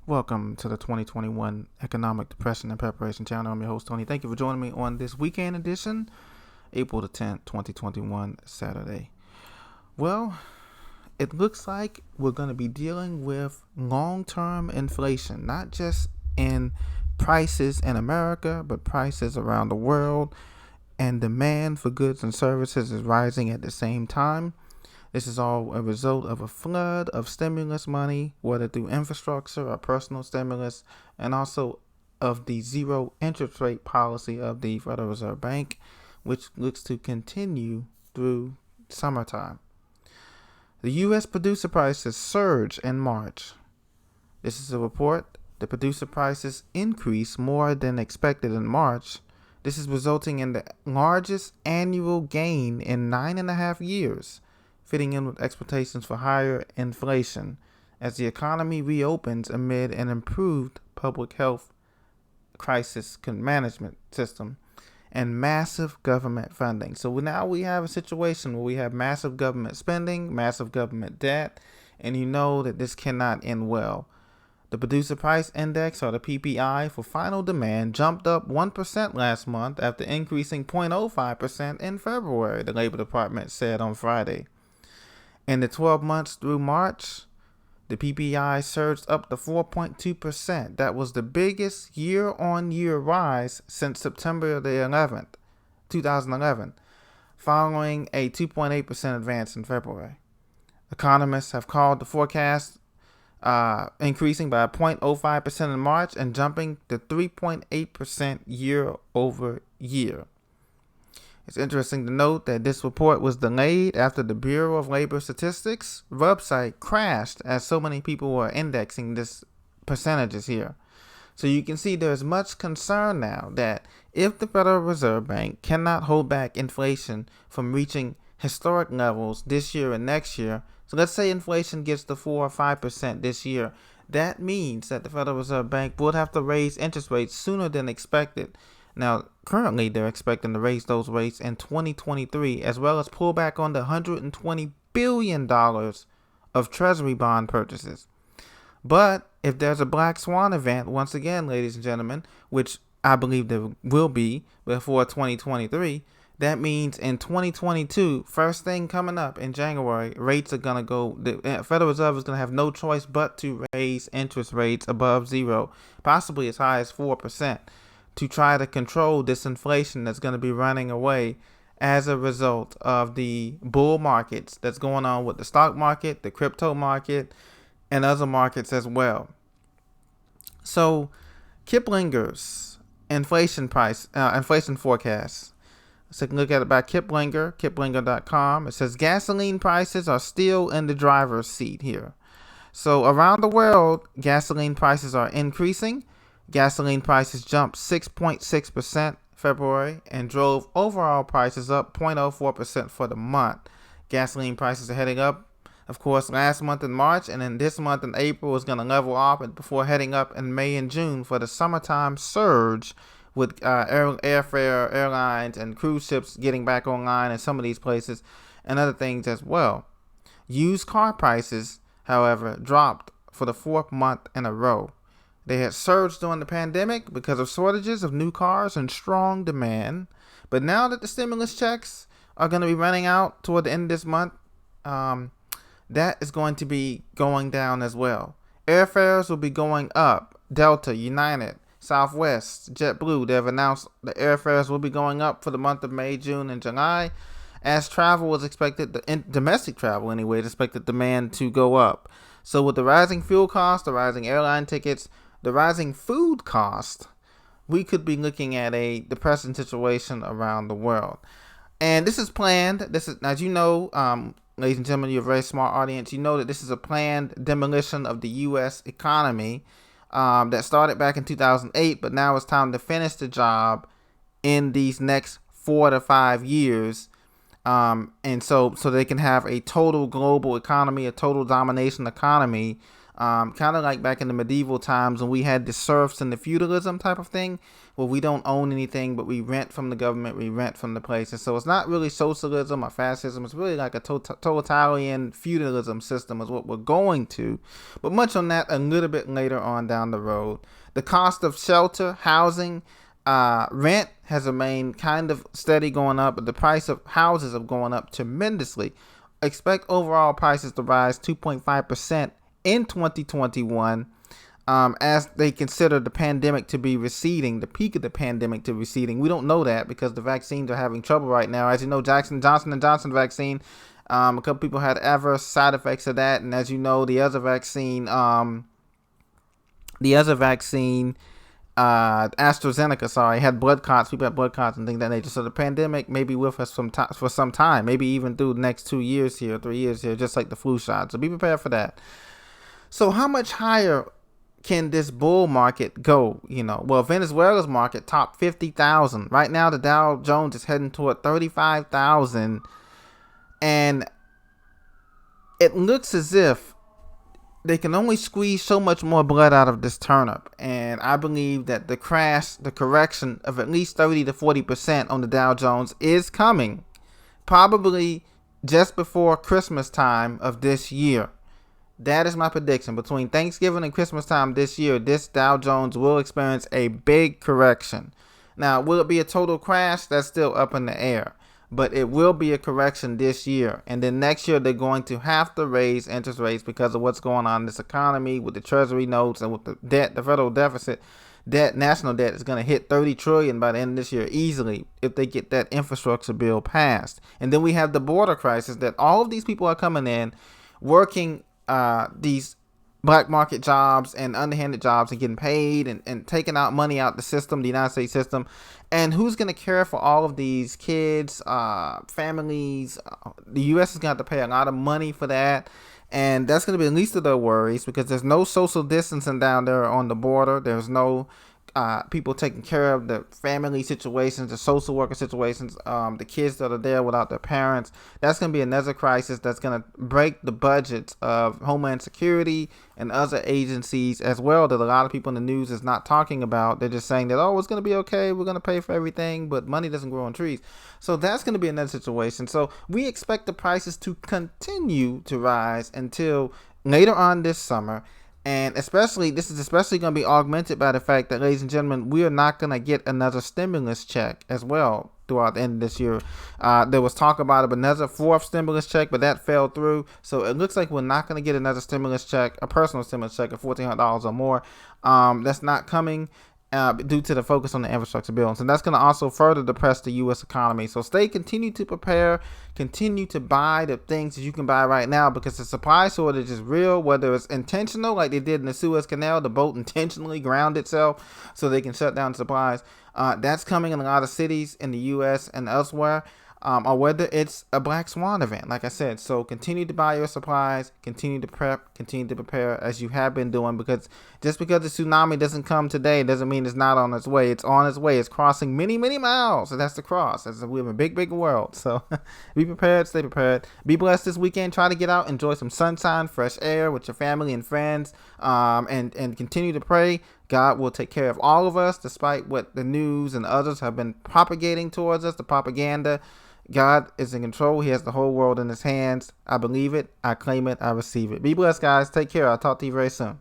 Welcome to the 2021 Economic Depression and Preparation Channel. I'm your host, Tony. Thank you for joining me on this weekend edition, April the 10th, 2021, Saturday. Well, it looks like we're going to be dealing with long-term inflation, not just in prices in America, but prices around the world, and demand for goods and services is rising at the same time. This is all a result of a flood of stimulus money, whether through infrastructure or personal stimulus, and also of the zero interest rate policy of the Federal Reserve Bank, which looks to continue through summertime. The U.S. producer prices surged in March. This is a report. The producer prices increased more than expected in March. This is resulting in the largest annual gain in 9.5 years, fitting in with expectations for higher inflation as the economy reopens amid an improved public health crisis management system and massive government funding. So now we have a situation where we have massive government spending, massive government debt, and you know that this cannot end well. The Producer Price Index, or the PPI, for final demand jumped up 1% last month after increasing 0.05% in February, the Labor Department said on Friday. In the 12 months through March, the PPI surged up to 4.2%. That was the biggest year-on-year rise since September the 11th, 2011, following a 2.8% advance in February. Economists have called the forecast increasing by 0.05% in March and jumping to 3.8% year over year. It's interesting to note that this report was delayed after the Bureau of Labor Statistics website crashed as so many people were indexing this percentages here. So you can see there's much concern now that if the Federal Reserve Bank cannot hold back inflation from reaching historic levels this year and next year, so let's say inflation gets to 4 or 5% this year, that means that the Federal Reserve Bank would have to raise interest rates sooner than expected. Now, currently, they're expecting to raise those rates in 2023, as well as pull back on the $120 billion of Treasury bond purchases. But if there's a black swan event, once again, ladies and gentlemen, which I believe there will be before 2023, that means in 2022, first thing coming up in January, rates are going to go, the Federal Reserve is going to have no choice but to raise interest rates above zero, possibly as high as 4%. To try to control this inflation that's going to be running away as a result of the bull markets that's going on with the stock market, the crypto market, and other markets as well. So Kiplinger's inflation forecast. Let's take a look at it by Kiplinger, kiplinger.com. It says gasoline prices are still in the driver's seat here. So around the world, gasoline prices are increasing. Gasoline prices jumped 6.6% February and drove overall prices up 0.04% for the month. Gasoline prices are heading up, of course, last month in March, and then this month in April is going to level off before heading up in May and June for the summertime surge with airfare, airlines, and cruise ships getting back online in some of these places and other things as well. Used car prices, however, dropped for the fourth month in a row. They had surged during the pandemic because of shortages of new cars and strong demand. But now that the stimulus checks are going to be running out toward the end of this month, that is going to be going down as well. Airfares will be going up. Delta, United, Southwest, JetBlue, they've announced the airfares will be going up for the month of May, June, and July, as travel is expected, domestic travel anyway, is expected demand to go up. So with the rising fuel costs, the rising airline tickets, the rising food cost, we could be looking at a depressing situation around the world. And this is planned. This is, as you know, ladies and gentlemen, you're a very smart audience. You know that this is a planned demolition of the U.S. economy that started back in 2008, but now it's time to finish the job in these next 4 to 5 years. And so they can have a total global economy, a total domination economy Kind of like back in the medieval times when we had the serfs and the feudalism type of thing, where we don't own anything, but we rent from the government, we rent from the places. So it's not really socialism or fascism. It's really like a totalitarian feudalism system is what we're going to. But much on that a little bit later on down the road. The cost of shelter, housing, rent has remained kind of steady going up, but the price of houses have gone up tremendously. Expect overall prices to rise 2.5% in 2021, as they consider the pandemic to be receding, the peak of the pandemic to receding. We don't know that because the vaccines are having trouble right now. As you know, Johnson & Johnson vaccine, a couple people had adverse side effects of that, and as you know, the other vaccine, AstraZeneca, had blood clots. People had blood clots and things of that nature. So the pandemic may be with us for some time, maybe even through the next 2 years here, 3 years here, just like the flu shot. So be prepared for that. So how much higher can this bull market go? Well, Venezuela's market topped 50,000. Right now, the Dow Jones is heading toward 35,000, and it looks as if they can only squeeze so much more blood out of this turnip. And I believe that the correction of at least 30 to 40% on the Dow Jones is coming, probably just before Christmas time of this year. That is my prediction. Between Thanksgiving and Christmas time this year, this Dow Jones will experience a big correction. Now, will it be a total crash? That's still up in the air. But it will be a correction this year. And then next year, they're going to have to raise interest rates because of what's going on in this economy with the treasury notes and with the debt, the federal deficit. National debt is going to hit $30 trillion by the end of this year easily if they get that infrastructure bill passed. And then we have the border crisis that all of these people are coming in, working these black market jobs and underhanded jobs and getting paid and taking out money out the system, the United States system. And who's going to care for all of these kids, families? The U.S. is going to have to pay a lot of money for that. And that's going to be the least of their worries because there's no social distancing down there on the border. There's no people taking care of the family situations, the social worker situations, the kids that are there without their parents. That's going to be another crisis that's going to break the budgets of Homeland Security and other agencies as well that a lot of people in the news is not talking about. They're just saying that, oh, it's going to be okay. We're going to pay for everything, but money doesn't grow on trees. So that's going to be another situation. So we expect the prices to continue to rise until later on this summer. And this is especially going to be augmented by the fact that, ladies and gentlemen, we are not going to get another stimulus check as well throughout the end of this year. There was talk about another fourth stimulus check, but that fell through. So it looks like we're not going to get another stimulus check, a personal stimulus check of $1,400 or more. That's not coming due to the focus on the infrastructure bill. And so that's going to also further depress the U.S. economy. So continue to prepare, continue to buy the things that you can buy right now because the supply shortage is real, whether it's intentional, like they did in the Suez Canal, the boat intentionally ground itself so they can shut down supplies. That's coming in a lot of cities in the U.S. and elsewhere. Or whether it's a black swan event, like I said. So continue to buy your supplies, continue to prep, continue to prepare as you have been doing, because just because the tsunami doesn't come today doesn't mean it's not on its way. It's on its way. It's crossing many, many miles. So that's the cross. We have a big, big world. So be prepared, stay prepared. Be blessed this weekend. Try to get out, enjoy some sunshine, fresh air with your family and friends, and continue to pray. God will take care of all of us, despite what the news and others have been propagating towards us, the propaganda. God is in control. He has the whole world in his hands. I believe it. I claim it. I receive it. Be blessed, guys. Take care. I'll talk to you very soon.